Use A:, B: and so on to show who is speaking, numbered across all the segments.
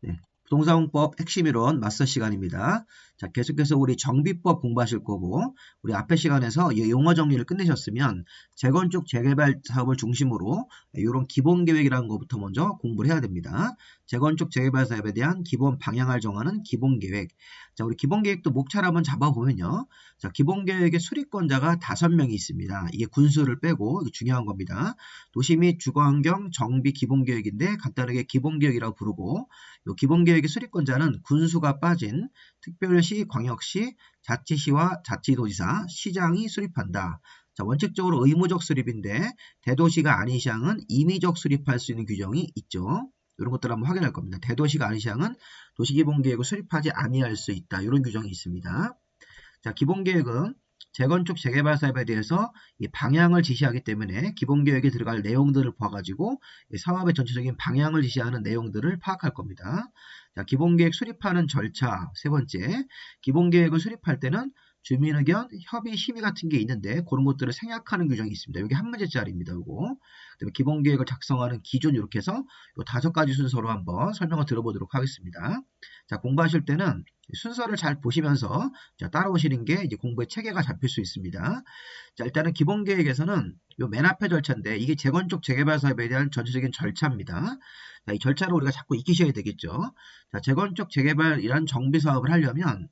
A: 네, 부동산법 핵심 이론 마스터 시간입니다. 자, 계속해서 우리 정비법 공부하실 거고, 우리 앞에 시간에서 이 용어 정리를 끝내셨으면 재건축 재개발 사업을 중심으로 이런 기본 계획이라는 것부터 먼저 공부를 해야 됩니다. 재건축 재개발 사업에 대한 기본 방향을 정하는 기본 계획. 자, 우리 기본 계획도 목차를 한번 잡아보면요. 자, 기본 계획의 수립권자가 5명이 있습니다. 이게 군수를 빼고 중요한 겁니다. 도시 및 주거환경 정비 기본 계획인데 간단하게 기본 계획이라고 부르고, 요 기본계획의 수립권자는 군수가 빠진 특별시, 광역시, 자치시와 자치도지사, 시장이 수립한다. 자, 원칙적으로 의무적 수립인데 대도시가 아닌 시장은 임의적 수립할 수 있는 규정이 있죠. 이런 것들을 한번 확인할 겁니다. 대도시가 아닌 시장은 도시기본계획을 수립하지 아니할 수 있다. 이런 규정이 있습니다. 자, 기본계획은 재건축 재개발 사업에 대해서 이 방향을 지시하기 때문에 기본계획에 들어갈 내용들을 봐가지고 사업의 전체적인 방향을 지시하는 내용들을 파악할 겁니다. 자, 기본계획 수립하는 절차 세 번째, 기본계획을 수립할 때는 주민의견, 협의, 심의 같은 게 있는데 그런 것들을 생략하는 규정이 있습니다. 여기 한 문제짜리입니다. 이거. 그다음에 기본계획을 작성하는 기준 이렇게 해서 요 5가지 순서로 한번 설명을 들어보도록 하겠습니다. 자, 공부하실 때는 순서를 잘 보시면서 자, 따라오시는 게 이제 공부의 체계가 잡힐 수 있습니다. 자, 일단은 기본 계획에서는 요 맨 앞에 절차인데 이게 재건축 재개발 사업에 대한 전체적인 절차입니다. 자, 이 절차를 우리가 자꾸 익히셔야 되겠죠. 자, 재건축 재개발이란 정비 사업을 하려면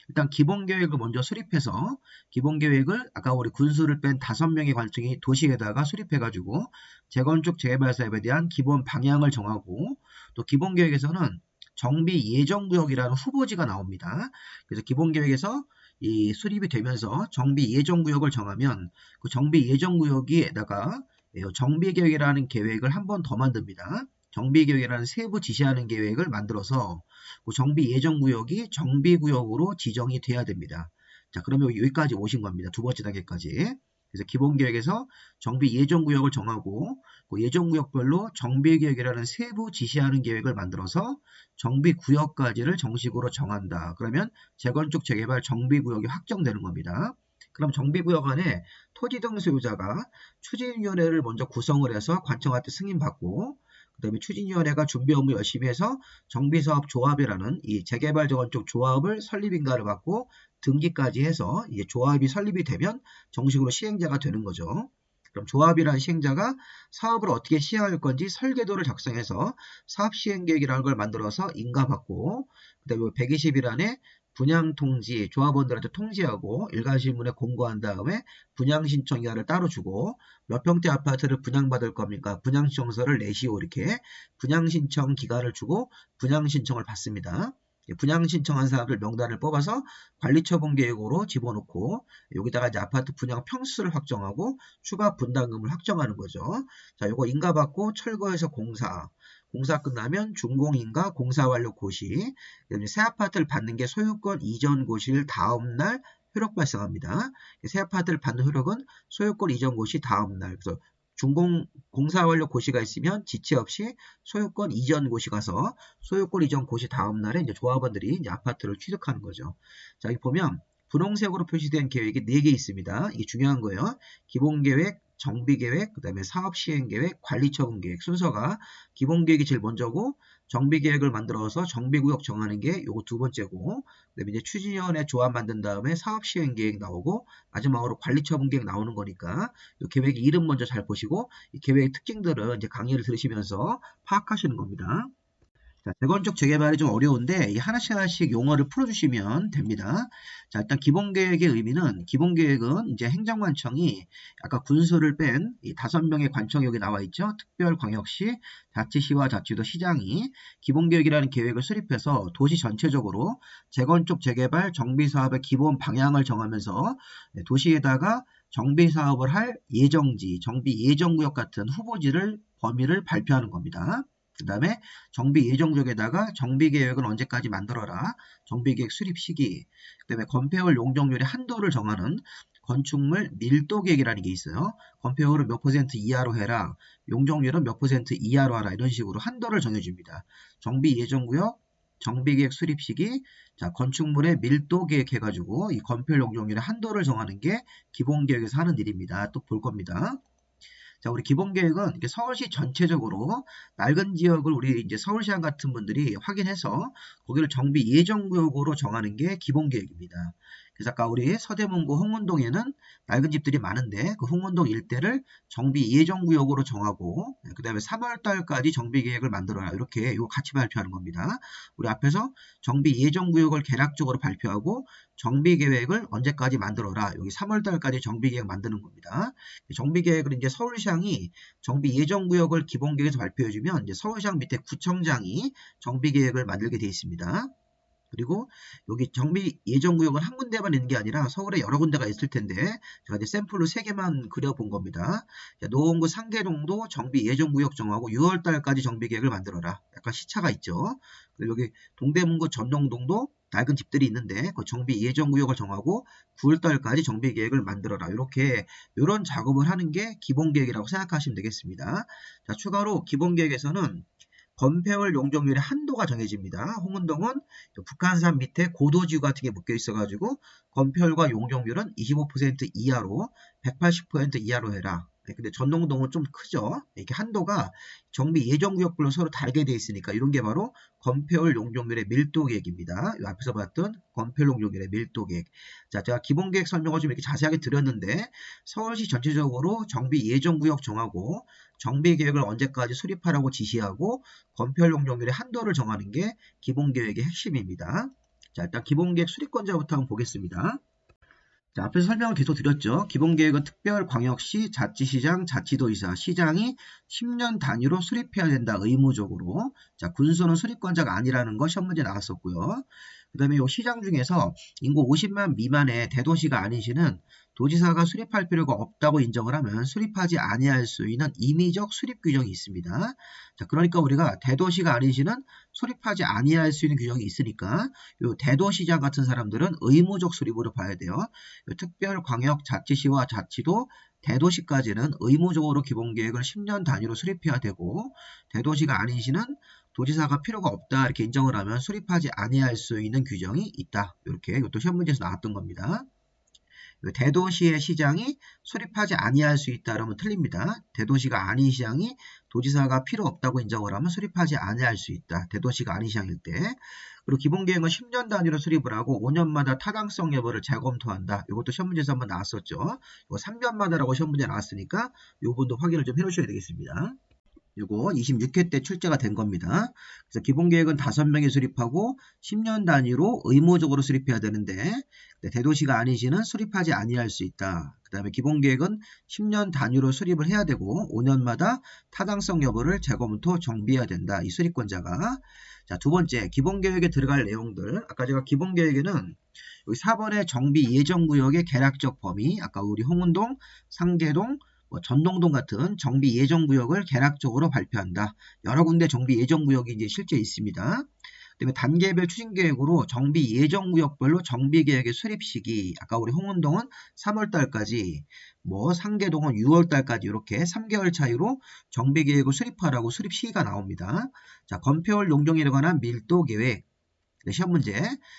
A: 일단 기본 계획을 먼저 수립해서 기본 계획을 아까 우리 군수를 뺀 5명의 관청이 도시에다가 수립해가지고 재건축 재개발 사업에 대한 기본 방향을 정하고 또 기본 계획에서는 정비 예정구역이라는 후보지가 나옵니다. 그래서 기본계획에서 이 수립이 되면서 정비 예정구역을 정하면 그 정비 예정구역에다가 정비계획이라는 계획을 한 번 더 만듭니다. 정비계획이라는 세부 지시하는 계획을 만들어서 그 정비 예정구역이 정비구역으로 지정이 돼야 됩니다. 자, 그러면 여기까지 오신 겁니다. 두 번째 단계까지. 그래서 기본계획에서 정비 예정구역을 정하고 그 예정구역별로 정비계획이라는 세부 지시하는 계획을 만들어서 정비구역까지를 정식으로 정한다. 그러면 재건축 재개발 정비구역이 확정되는 겁니다. 그럼 정비구역 안에 토지 등 소유자가 추진위원회를 먼저 구성을 해서 관청한테 승인받고 그 다음에 추진위원회가 준비 업무 열심히 해서 정비사업 조합이라는 이 재개발 재건축 조합을 설립인가를 받고 등기까지 해서 이제 조합이 설립이 되면 정식으로 시행자가 되는 거죠. 그럼 조합이라는 시행자가 사업을 어떻게 시행할 건지 설계도를 작성해서 사업시행계획이라는 걸 만들어서 인가받고 그 다음에 120일 안에 분양통지, 조합원들한테 통지하고 일괄실문에 공고한 다음에 분양신청이하를 따로 주고 몇 평대 아파트를 분양받을 겁니까? 분양신청서를 내시오 이렇게 분양신청 기간을 주고 분양신청을 받습니다. 분양 신청한 사람들 명단을 뽑아서 관리처분계획으로 집어넣고 여기다가 이제 아파트 분양 평수를 확정하고 추가 분담금을 확정하는 거죠. 자, 요거 인가받고 철거해서 공사 끝나면 준공인가 공사 완료 고시, 새 아파트를 받는 게 소유권 이전 고시일 다음 날 효력 발생합니다. 새 아파트를 받는 효력은 소유권 이전 고시 다음 날. 그래서 공사 완료 고시가 있으면 지체 없이 소유권 이전 고시 가서 소유권 이전 고시 다음 날에 이제 조합원들이 이제 아파트를 취득하는 거죠. 자, 여기 보면 분홍색으로 표시된 계획이 4개 있습니다. 이게 중요한 거예요. 기본계획, 정비계획, 그 다음에 사업시행계획, 관리처분계획 순서가 기본계획이 제일 먼저고 정비계획을 만들어서 정비구역 정하는 게 요거 두 번째고 그다음에 이제 추진위원회 조합 만든 다음에 사업시행계획 나오고 마지막으로 관리처분계획 나오는 거니까 이 계획 이름 먼저 잘 보시고 이 계획의 특징들은 이제 강의를 들으시면서 파악하시는 겁니다. 자, 재건축 재개발이 좀 어려운데 이 하나씩 용어를 풀어주시면 됩니다. 자, 일단 기본계획의 의미는 기본계획은 이제 행정관청이 아까 군수를 뺀 이 5명의 관청이 여기 나와 있죠. 특별광역시, 자치시와 자치도 시장이 기본계획이라는 계획을 수립해서 도시 전체적으로 재건축 재개발 정비사업의 기본 방향을 정하면서 도시에다가 정비사업을 할 예정지, 정비 예정구역 같은 후보지를 범위를 발표하는 겁니다. 그 다음에 정비 예정구역에다가 정비계획을 언제까지 만들어라. 정비계획 수립 시기. 그 다음에 건폐율 용적률의 한도를 정하는 건축물 밀도계획이라는 게 있어요. 건폐율을 몇 퍼센트 이하로 해라. 용적률은 몇 퍼센트 이하로 하라. 이런 식으로 한도를 정해줍니다. 정비 예정구역, 정비계획 수립 시기, 자, 건축물의 밀도계획 해가지고 이 건폐율 용적률의 한도를 정하는 게 기본계획에서 하는 일입니다. 또 볼 겁니다. 자, 우리 기본계획은 이렇게 서울시 전체적으로 낡은 지역을 우리 이제 서울시장 같은 분들이 확인해서 거기를 정비 예정구역으로 정하는 게 기본계획입니다. 그래서 아까 우리 서대문구 홍은동에는 낡은 집들이 많은데 그 홍은동 일대를 정비 예정구역으로 정하고 그 다음에 3월 달까지 정비계획을 만들어라. 이렇게 이거 같이 발표하는 겁니다. 우리 앞에서 정비 예정구역을 개략적으로 발표하고 정비계획을 언제까지 만들어라. 여기 3월 달까지 정비계획 만드는 겁니다. 정비계획을 이제 서울시장이 정비 예정구역을 기본계획에서 발표해주면 이제 서울시장 밑에 구청장이 정비계획을 만들게 되어 있습니다. 그리고 여기 정비 예정구역은 한 군데만 있는 게 아니라 서울에 여러 군데가 있을 텐데 제가 이제 샘플로 3개만 그려본 겁니다. 노원구 상계동도 정비 예정구역 정하고 6월 달까지 정비계획을 만들어라. 약간 시차가 있죠. 그리고 여기 동대문구 전농동도 낡은 집들이 있는데 그 정비 예정구역을 정하고 9월 달까지 정비계획을 만들어라. 이런 작업을 하는 게 기본계획이라고 생각하시면 되겠습니다. 자, 추가로 기본계획에서는 건폐율 용적률의 한도가 정해집니다. 홍은동은 북한산 밑에 고도지구 같은 게 묶여 있어가지고 건폐율과 용적률은 25% 이하로 180% 이하로 해라. 근데 전농동은 좀 크죠. 이렇게 한도가 정비 예정구역별로 서로 다르게 되어 있으니까 이런 게 바로 건폐율 용적률의 밀도계획입니다. 이 앞에서 봤던 건폐율 용적률의 밀도계획. 자, 제가 기본계획 설명을 좀 이렇게 자세하게 드렸는데 서울시 전체적으로 정비 예정구역 정하고 정비계획을 언제까지 수립하라고 지시하고 건폐율 용적률의 한도를 정하는 게 기본계획의 핵심입니다. 자, 일단 기본계획 수립권자부터 한번 보겠습니다. 자, 앞에서 설명을 계속 드렸죠. 기본계획은 특별광역시, 자치시장, 자치도의사, 시장이 10년 단위로 수립해야 된다. 의무적으로. 자, 군수는 수립권자가 아니라는 거 시험 문제 나왔었고요. 그 다음에 이 시장 중에서 인구 50만 미만의 대도시가 아닌 시는 도지사가 수립할 필요가 없다고 인정을 하면 수립하지 아니할 수 있는 임의적 수립 규정이 있습니다. 자, 그러니까 우리가 대도시가 아닌 시는 수립하지 아니할 수 있는 규정이 있으니까 이 대도시장 같은 사람들은 의무적 수립으로 봐야 돼요. 특별광역자치시와 자치도 대도시까지는 의무적으로 기본계획을 10년 단위로 수립해야 되고 대도시가 아닌 시는 도지사가 필요가 없다 이렇게 인정을 하면 수립하지 아니할 수 있는 규정이 있다. 이렇게 이것도 시험 문제에서 나왔던 겁니다. 대도시의 시장이 수립하지 아니할 수 있다 그러면 틀립니다. 대도시가 아닌 시장이 도지사가 필요 없다고 인정을 하면 수립하지 아니할 수 있다. 대도시가 아닌 시장일 때. 그리고 기본계획은 10년 단위로 수립을 하고 5년마다 타당성 여부를 재검토한다. 이것도 시험 문제에서 한번 나왔었죠. 이거 3년마다라고 시험 문제 나왔으니까 이 부분도 확인을 좀 해놓으셔야 되겠습니다. 이거 26회 때 출제가 된 겁니다. 그래서 기본계획은 5명이 수립하고 10년 단위로 의무적으로 수립해야 되는데 대도시가 아닌 시는 수립하지 아니할 수 있다. 그 다음에 기본계획은 10년 단위로 수립을 해야 되고 5년마다 타당성 여부를 재검토 정비해야 된다. 이 수립권자가. 자, 두 번째 기본계획에 들어갈 내용들. 아까 제가 기본계획에는 여기 4번의 정비 예정구역의 개략적 범위. 아까 우리 홍은동, 상계동, 전농동 같은 정비 예정구역을 개략적으로 발표한다. 여러 군데 정비 예정구역이 이제 실제 있습니다. 그다음에 단계별 추진계획으로 정비 예정구역별로 정비계획의 수립 시기. 아까 우리 홍은동은 3월 달까지, 상계동은 6월 달까지 이렇게 3개월 차이로 정비계획을 수립하라고 수립 시기가 나옵니다. 자, 건폐율 용적률에 관한 밀도계획. 시험 문제.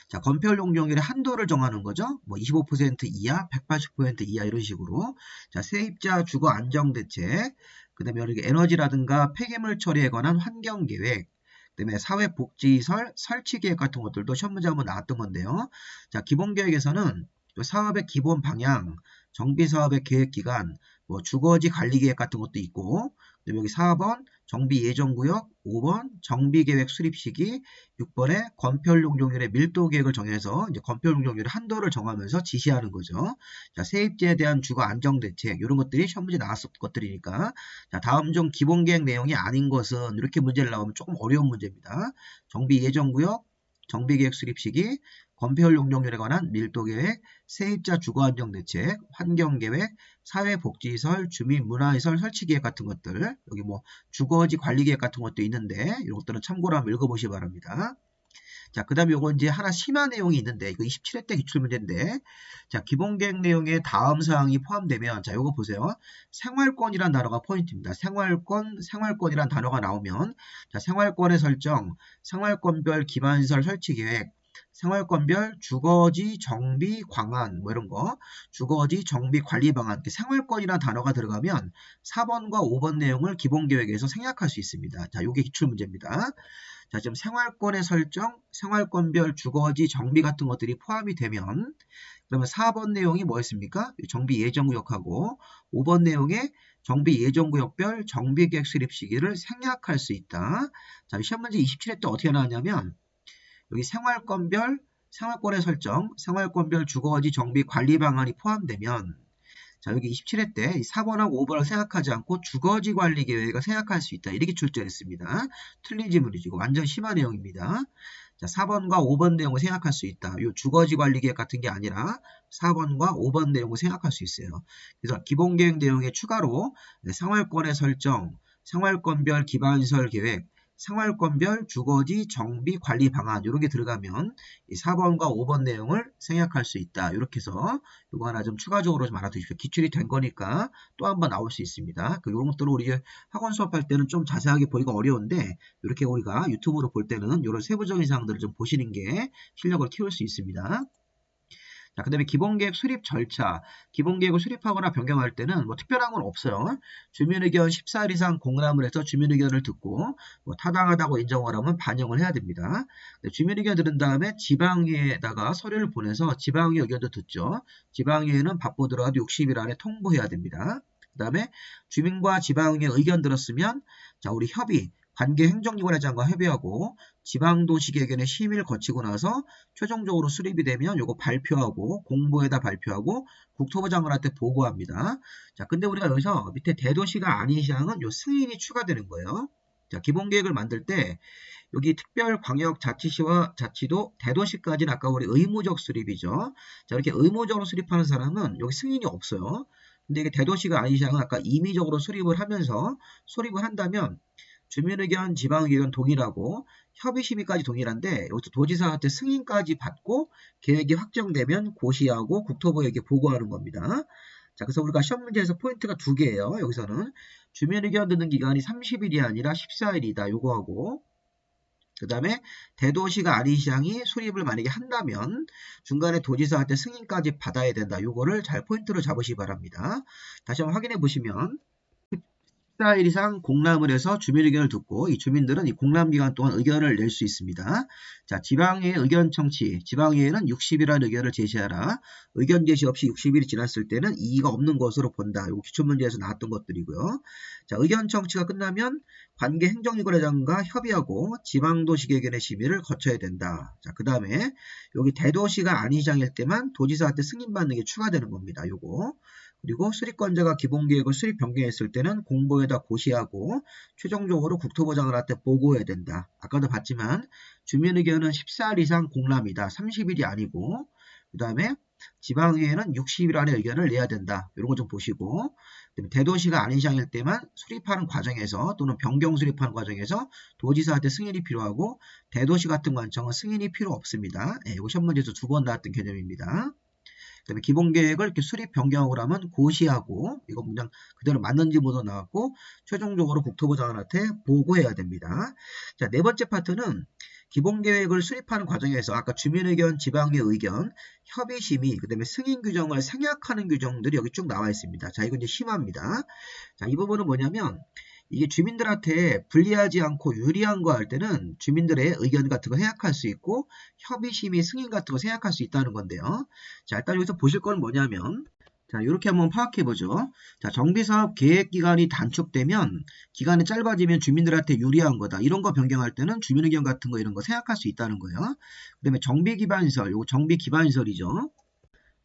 A: 자, 건폐율 용적률의 한도를 정하는 거죠. 25% 이하, 180% 이하 이런 식으로. 자, 세입자 주거 안정 대책. 그다음에 여기 에너지라든가 폐기물 처리에 관한 환경 계획. 그다음에 사회복지시설 설치 계획 같은 것들도 시험 문제 한번 나왔던 건데요. 자, 기본 계획에서는 사업의 기본 방향, 정비 사업의 계획 기간, 주거지 관리 계획 같은 것도 있고, 그다음에 여기 4번 정비 예정구역, 5번 정비계획 수립 시기, 6번에 건폐율 용적률의 밀도 계획을 정해서 이제 건폐율 용적률의 한도를 정하면서 지시하는 거죠. 자, 세입자에 대한 주거 안정 대책 이런 것들이 시험 문제 나왔었던 것들이니까 자, 다음 중 기본 계획 내용이 아닌 것은 이렇게 문제를 나오면 조금 어려운 문제입니다. 정비 예정구역, 정비계획 수립 시기, 건폐율 용적률에 관한 밀도계획, 세입자 주거안정대책, 환경계획, 사회복지시설, 주민문화시설 설치계획 같은 것들, 여기 주거지 관리계획 같은 것도 있는데 이런 것들은 참고로 한번 읽어보시기 바랍니다. 자, 그 다음에 요거 이제 하나 심화 내용이 있는데 이거 27회 때 기출문제인데 자, 기본계획 내용에 다음 사항이 포함되면 자, 요거 보세요. 생활권이란 단어가 포인트입니다. 생활권이란 단어가 나오면 자, 생활권의 설정, 생활권별 기반시설 설치계획, 생활권별 주거지 정비 방안 뭐 이런 거, 주거지 정비 관리 방안, 생활권이라는 단어가 들어가면 4번과 5번 내용을 기본계획에서 생략할 수 있습니다. 자, 이게 기출문제입니다. 자, 지금 생활권의 설정, 생활권별 주거지 정비 같은 것들이 포함이 되면 그러면 4번 내용이 뭐였습니까? 정비 예정구역하고 5번 내용에 정비 예정구역별 정비계획 수립 시기를 생략할 수 있다. 자, 시험 문제 27회 때 어떻게 나왔냐면 여기 생활권별, 생활권의 설정, 생활권별 주거지 정비 관리 방안이 포함되면 자, 여기 27회 때 4번하고 5번을 생각하지 않고 주거지 관리 계획을 생각할 수 있다. 이렇게 출제했습니다. 틀린 지문이지. 이거 완전 심한 내용입니다. 자, 4번과 5번 내용을 생각할 수 있다. 이 주거지 관리 계획 같은 게 아니라 4번과 5번 내용을 생각할 수 있어요. 그래서 기본 계획 내용에 추가로 생활권의 설정, 생활권별 기반시설 계획, 생활권별 주거지 정비 관리 방안 이런 게 들어가면 이 4번과 5번 내용을 생략할 수 있다. 이렇게 해서 이거 하나 좀 추가적으로 좀 알아두십시오. 기출이 된 거니까 또 한 번 나올 수 있습니다. 이런 것들을 우리 학원 수업할 때는 좀 자세하게 보기가 어려운데 이렇게 우리가 유튜브로 볼 때는 이런 세부적인 사항들을 좀 보시는 게 실력을 키울 수 있습니다. 자, 그 다음에 기본계획 수립 절차. 기본계획을 수립하거나 변경할 때는 뭐 특별한 건 없어요. 주민의견 14일 이상 공람을 해서 주민의견을 듣고 뭐 타당하다고 인정을 하면 반영을 해야 됩니다. 주민의견 들은 다음에 지방의회에다가 서류를 보내서 지방의 의견도 듣죠. 지방의회는 바쁘더라도 60일 안에 통보해야 됩니다. 그 다음에 주민과 지방의 의견 들었으면 자, 우리 협의, 관계 행정기관회장과 협의하고 지방도시계획의 심의를 거치고 나서 최종적으로 수립이 되면 요거 발표하고 공보에다 발표하고 국토부 장관한테 보고합니다. 자, 근데 우리가 여기서 밑에 대도시가 아닌 시장은 요 승인이 추가되는 거예요. 자, 기본계획을 만들 때 여기 특별광역자치시와 자치도 대도시까지는 아까 우리 의무적 수립이죠. 자, 이렇게 의무적으로 수립하는 사람은 여기 승인이 없어요. 근데 이게 대도시가 아닌 시장은 아까 임의적으로 수립을 하면서 수립을 한다면 주민의견, 지방의견 동일하고 협의심의까지 동일한데 여기서 도지사한테 승인까지 받고 계획이 확정되면 고시하고 국토부에게 보고하는 겁니다. 자, 그래서 우리가 시험 문제에서 포인트가 두 개예요. 여기서는 주민의견 듣는 기간이 30일이 아니라 14일이다. 요거하고 그 다음에 대도시가 아닌 시장이 수립을 만약에 한다면 중간에 도지사한테 승인까지 받아야 된다. 요거를 잘 포인트로 잡으시기 바랍니다. 다시 한번 확인해 보시면 14일 이상 공람을 해서 주민의견을 듣고 이 주민들은 이 공람기간 동안 의견을 낼 수 있습니다. 자, 지방의회 의견 청취. 지방의회는 60일간 의견을 제시하라. 의견 제시 없이 60일이 지났을 때는 이의가 없는 것으로 본다. 이거 기출문제에서 나왔던 것들이고요. 자, 의견 청취가 끝나면 관계 행정기관회장과 협의하고 지방도시계획의 심의를 거쳐야 된다. 자, 그 다음에 여기 대도시가 아닌 시장일 때만 도지사한테 승인받는 게 추가되는 겁니다. 요거. 그리고 수립권자가 기본계획을 수립 변경했을 때는 공보에다 고시하고 최종적으로 국토부 장관한테 보고해야 된다. 아까도 봤지만 주민의견은 14일 이상 공람이다. 30일이 아니고 그 다음에 지방의회는 60일 안에 의견을 내야 된다. 이런 거 좀 보시고 대도시가 아닌 시장일 때만 수립하는 과정에서 또는 변경 수립하는 과정에서 도지사한테 승인이 필요하고 대도시 같은 관청은 승인이 필요 없습니다. 이거 시험 문제에서 두 번 나왔던 개념입니다. 그다음에 기본계획을 이렇게 수립 변경을 하면 고시하고 이거 문장 그대로 맞는지 모두 나왔고 최종적으로 국토부 장관한테 보고해야 됩니다. 자, 네 번째 파트는 기본계획을 수립하는 과정에서 아까 주민의견, 지방의 의견, 협의심의, 그 다음에 승인 규정을 생략하는 규정들이 여기 쭉 나와 있습니다. 자, 이건 이제 심화입니다. 자, 이 부분은 뭐냐면 이게 주민들한테 불리하지 않고 유리한 거 할 때는 주민들의 의견 같은 거 생략할 수 있고 협의심의 승인 같은 거 생략할 수 있다는 건데요. 자, 일단 여기서 보실 건 뭐냐면 자, 이렇게 한번 파악해 보죠. 자, 정비사업 계획 기간이 단축되면 기간이 짧아지면 주민들한테 유리한 거다. 이런 거 변경할 때는 주민의견 같은 거 이런 거 생략할 수 있다는 거예요. 그다음에 정비 기반시설, 요거 정비 기반시설이죠.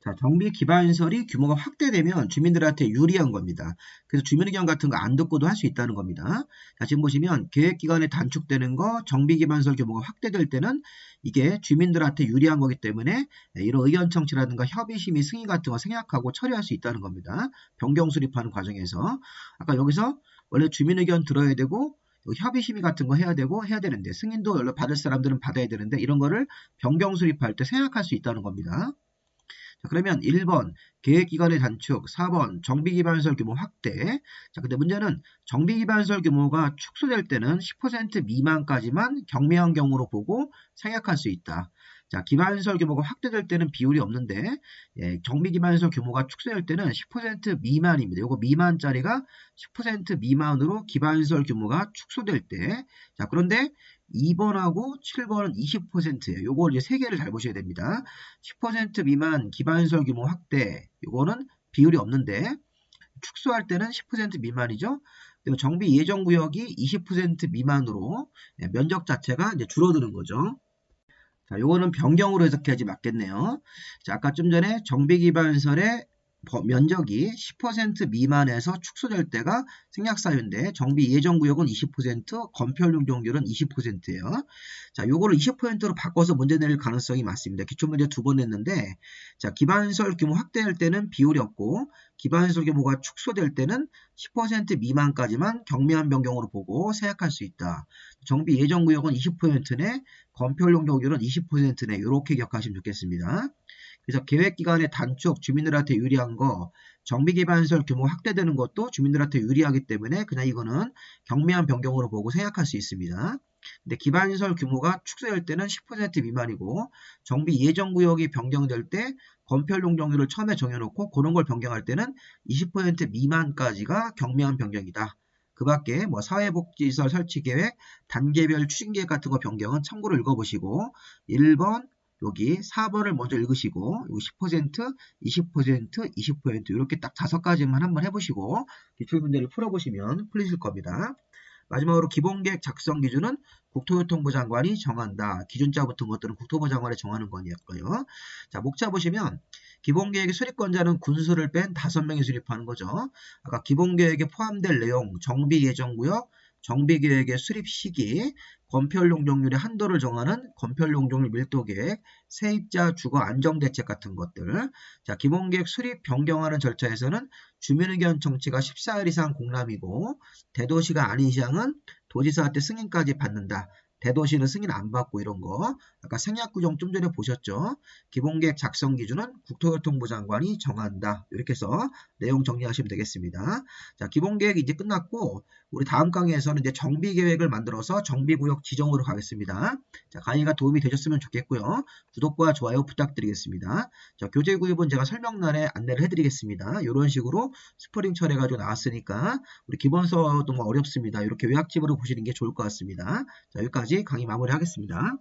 A: 자, 정비 기반시설이 규모가 확대되면 주민들한테 유리한 겁니다. 그래서 주민의견 같은 거 안 듣고도 할 수 있다는 겁니다. 자, 지금 보시면 계획기간이 단축되는 거, 정비 기반시설 규모가 확대될 때는 이게 주민들한테 유리한 거기 때문에 이런 의견 청취라든가 협의심의 승인 같은 거 생략하고 처리할 수 있다는 겁니다. 변경 수립하는 과정에서. 아까 여기서 원래 주민의견 들어야 되고 협의심의 같은 거 해야 되는데 승인도 연락 받을 사람들은 받아야 되는데 이런 거를 변경 수립할 때 생략할 수 있다는 겁니다. 자, 그러면 1번 계획기간의 단축, 4번 정비기반시설 규모 확대. 자, 근데 문제는 정비기반시설 규모가 축소될 때는 10% 미만까지만 경미한 경우로 보고 생략할 수 있다. 자, 기반시설 규모가 확대될 때는 비율이 없는데, 예, 정비 기반시설 규모가 축소될 때는 10% 미만입니다. 요거 미만짜리가 10% 미만으로 기반시설 규모가 축소될 때, 자, 그런데 2번하고 7번은 20%예요. 요걸 이제 세 개를 잘 보셔야 됩니다. 10% 미만 기반시설 규모 확대, 요거는 비율이 없는데, 축소할 때는 10% 미만이죠. 그리고 정비 예정 구역이 20% 미만으로 면적 자체가 이제 줄어드는 거죠. 자, 요거는 변경으로 해석해야지 맞겠네요. 자, 아까 좀 전에 정비 기반설의 면적이 10% 미만에서 축소될 때가 생략사유인데 정비 예정 구역은 20%, 건폐 용적률은 20%예요. 자, 요거를 20%로 바꿔서 문제 낼 가능성이 많습니다. 기출문제 2번 냈는데, 자, 기반시설 규모 확대할 때는 비율이 없고, 기반시설 규모가 축소될 때는 10% 미만까지만 경미한 변경으로 보고 생각할 수 있다. 정비 예정 구역은 20%네, 건폐 용적률은 20%네. 이렇게 기억하시면 좋겠습니다. 그래서 계획기간의 단축, 주민들한테 유리한 거, 정비기반시설 규모 확대되는 것도 주민들한테 유리하기 때문에 그냥 이거는 경미한 변경으로 보고 생각할 수 있습니다. 근데 기반시설 규모가 축소될 때는 10% 미만이고 정비 예정구역이 변경될 때 건폐 용적률을 처음에 정해놓고 그런 걸 변경할 때는 20% 미만까지가 경미한 변경이다. 그 밖에 뭐 사회복지시설 설치계획, 단계별 추진계획 같은 거 변경은 참고로 읽어보시고 1번, 여기 4번을 먼저 읽으시고 여기 10%, 20%, 20% 이렇게 딱 5가지만 한번 해보시고 기출문제를 풀어보시면 풀리실 겁니다. 마지막으로 기본계획 작성 기준은 국토교통부 장관이 정한다. 기준자 붙은 것들은 국토부 장관이 정하는 거니까요. 자, 목차 보시면 기본계획의 수립권자는 군수를 뺀 5명이 수립하는 거죠. 아까 기본계획에 포함될 내용, 정비예정구역, 정비계획의 수립 시기, 건폐용적률의 한도를 정하는 건폐용적률 밀도계획, 세입자 주거 안정대책 같은 것들. 자, 기본계획 수립 변경하는 절차에서는 주민의견 청취가 14일 이상 공람이고 대도시가 아닌 시장은 도지사한테 승인까지 받는다. 대도시는 승인 안 받고 이런 거. 아까 생략구정 좀 전에 보셨죠? 기본계획 작성 기준은 국토교통부 장관이 정한다. 이렇게 해서 내용 정리하시면 되겠습니다. 자, 기본계획이 이제 끝났고 우리 다음 강의에서는 이제 정비계획을 만들어서 정비구역 지정으로 가겠습니다. 자, 강의가 도움이 되셨으면 좋겠고요. 구독과 좋아요 부탁드리겠습니다. 자, 교재 구입은 제가 설명란에 안내를 해드리겠습니다. 이런 식으로 스프링 처리해가지고 나왔으니까 우리 기본서도 뭐 어렵습니다. 이렇게 요약집으로 보시는 게 좋을 것 같습니다. 자, 여기까지 강의 마무리하겠습니다.